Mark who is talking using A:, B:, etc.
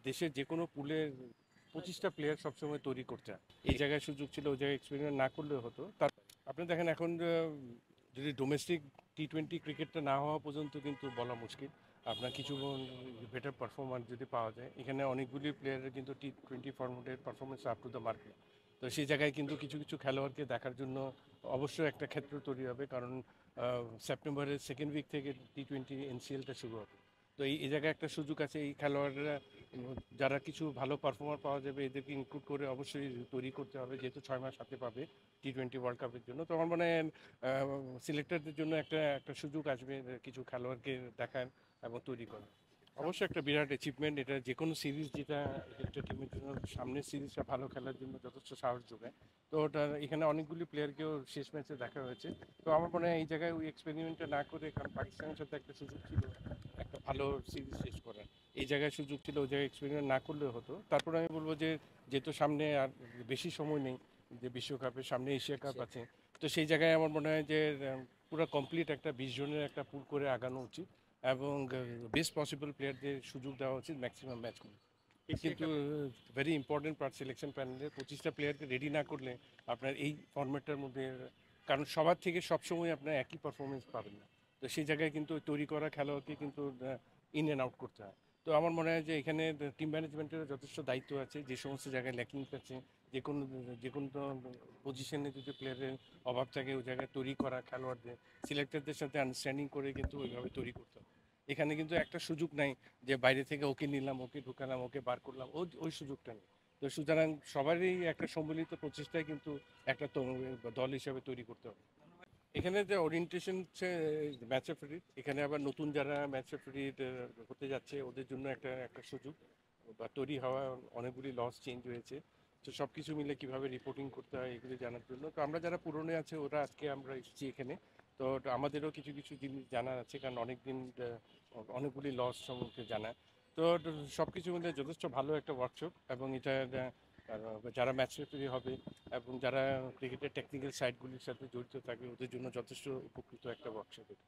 A: দেশের যে কোনো পুলের 25টা প্লেয়ার সবসময় তৈরি করতে হয়। এই জায়গায় সুযোগ ছিল, ওই জায়গায় এক্সপেরিমেন্ট না করলেও হতো। তার আপনি দেখেন এখন যদি ডোমেস্টিক টি-20 ক্রিকেটটা না হওয়া পর্যন্ত কিন্তু বলা মুশকিল। আপনার কিছু বেটার পারফরম্যান্স যদি পাওয়া যায়, এখানে অনেকগুলি প্লেয়ারের কিন্তু টি-20 ফরম্যাটের performance up to the market. তো সেই জায়গায় কিন্তু কিছু কিছু খেলোয়াড়কে দেখার জন্য অবশ্যই একটা ক্ষেত্র তৈরি হবে, কারণ সেপ্টেম্বরের সেকেন্ড উইক থেকে টি-20 এনসিএলটা শুরু হবে। তো এই জায়গায় একটা সুযোগ আছে, এই খেলোয়াড়রা যারা কিছু ভালো পারফর্মার পাওয়া যাবে এদেরকে ইনক্লুড করে অবশ্যই তৈরি করতে হবে, যেহেতু 6 মাস হাতে পাবে টি-20 ওয়ার্ল্ড কাপের জন্য। তো আমার মনে হয় সিলেক্টরদের জন্য একটা একটা সুযোগ আসবে কিছু খেলোয়াড়কে দেখার এবং তৈরি করার। অবশ্যই একটা বিরাট অ্যাচিভমেন্ট এটা, যে কোনো সিরিজ যেটা একটা টিমের জন্য সামনের সিরিজটা ভালো খেলার জন্য যথেষ্ট সাহস যোগায়। তো ওটা এখানে অনেকগুলি প্লেয়ারকেও শেষ ম্যাচে দেখা হয়েছে। তো আমার মনে হয় এই জায়গায় ওই এক্সপেরিমেন্টটা না করে, কারণ পাকিস্তানের সাথে একটা সুযোগ ছিল একটা ভালো সিরিজ শেষ করার, এই জায়গায় সুযোগ ছিল, ওই জায়গায় এক্সপেরিমেন্ট না করলেও হতো। তারপরে আমি বলবো যে যেহেতু সামনে আর বেশি সময় নেই, যে বিশ্বকাপের সামনে এশিয়া কাপ আছে, তো সেই জায়গায় আমার মনে হয় যে পুরো কমপ্লিট একটা 20 জনের একটা পুল করে আগানো উচিত এবং বেস্ট পসিবল প্লেয়ারদের সুযোগ দেওয়া উচিত ম্যাক্সিমাম ম্যাচগুলো। কিন্তু ভেরি ইম্পর্টেন্ট পার্ট সিলেকশন প্যানেলের 25টা প্লেয়ারকে রেডি না করলে আপনার এই ফরম্যাটটার মধ্যে, কারণ সবার থেকে সবসময় আপনার একই পারফরমেন্স পাবেন না। তো সেই জায়গায় কিন্তু তৈরি করা খেলোয়াড়কে কিন্তু ইন অ্যান্ড আউট করতে হয়। তো আমার মনে হয় যে এখানে টিম ম্যানেজমেন্টের যথেষ্ট দায়িত্ব আছে, যে সমস্ত জায়গায় ল্যাকিংস আছে, যে কোনো যে কোনো পজিশনে যদি প্লেয়ারের অভাব থাকে ওই জায়গায় তৈরি করা খেলোয়াড়দের সিলেক্টরদের সাথে আন্ডারস্ট্যান্ডিং করে কিন্তু ওইভাবে তৈরি করতে হবে। এখানে কিন্তু একটা সুযোগ নাই যে বাইরে থেকে ওকে নিলাম, ওকে ঢুকালাম, ওকে বার করলাম, ওই সুযোগটা নেই। তো সুতরাং সবারই একটা সম্মিলিত প্রচেষ্টায় কিন্তু একটা দল হিসাবে তৈরি করতে হবে। এখানে যে ওরিয়েন্টেশন হচ্ছে ম্যাচ রেফারির, এখানে আবার নতুন যারা ম্যাচ রেফারির হতে যাচ্ছে ওদের জন্য একটা একটা সুযোগ বা তৈরি হওয়া, অনেকগুলি লস চেঞ্জ হয়েছে। তো সব কিছু মিলে কিভাবে রিপোর্টিং করতে হয় এগুলি জানার জন্য, তো আমরা যারা পুরনো আছে ওরা আজকে আমরা এসেছি এখানে। তো আমাদেরও কিছু কিছু জিনিস জানার আছে, কারণ অনেকদিন অনেকগুলি লস সম্পর্কে জানা। তো সব কিছু মিলে যথেষ্ট ভালো একটা ওয়ার্কশপ, এবং এটা যারা ম্যাচ রেফারি হবে এবং যারা ক্রিকেটের টেকনিক্যাল সাইডগুলির সাথে জড়িত থাকবে ওদের জন্য যথেষ্ট উপকৃত একটা ওয়ার্কশপ এটা।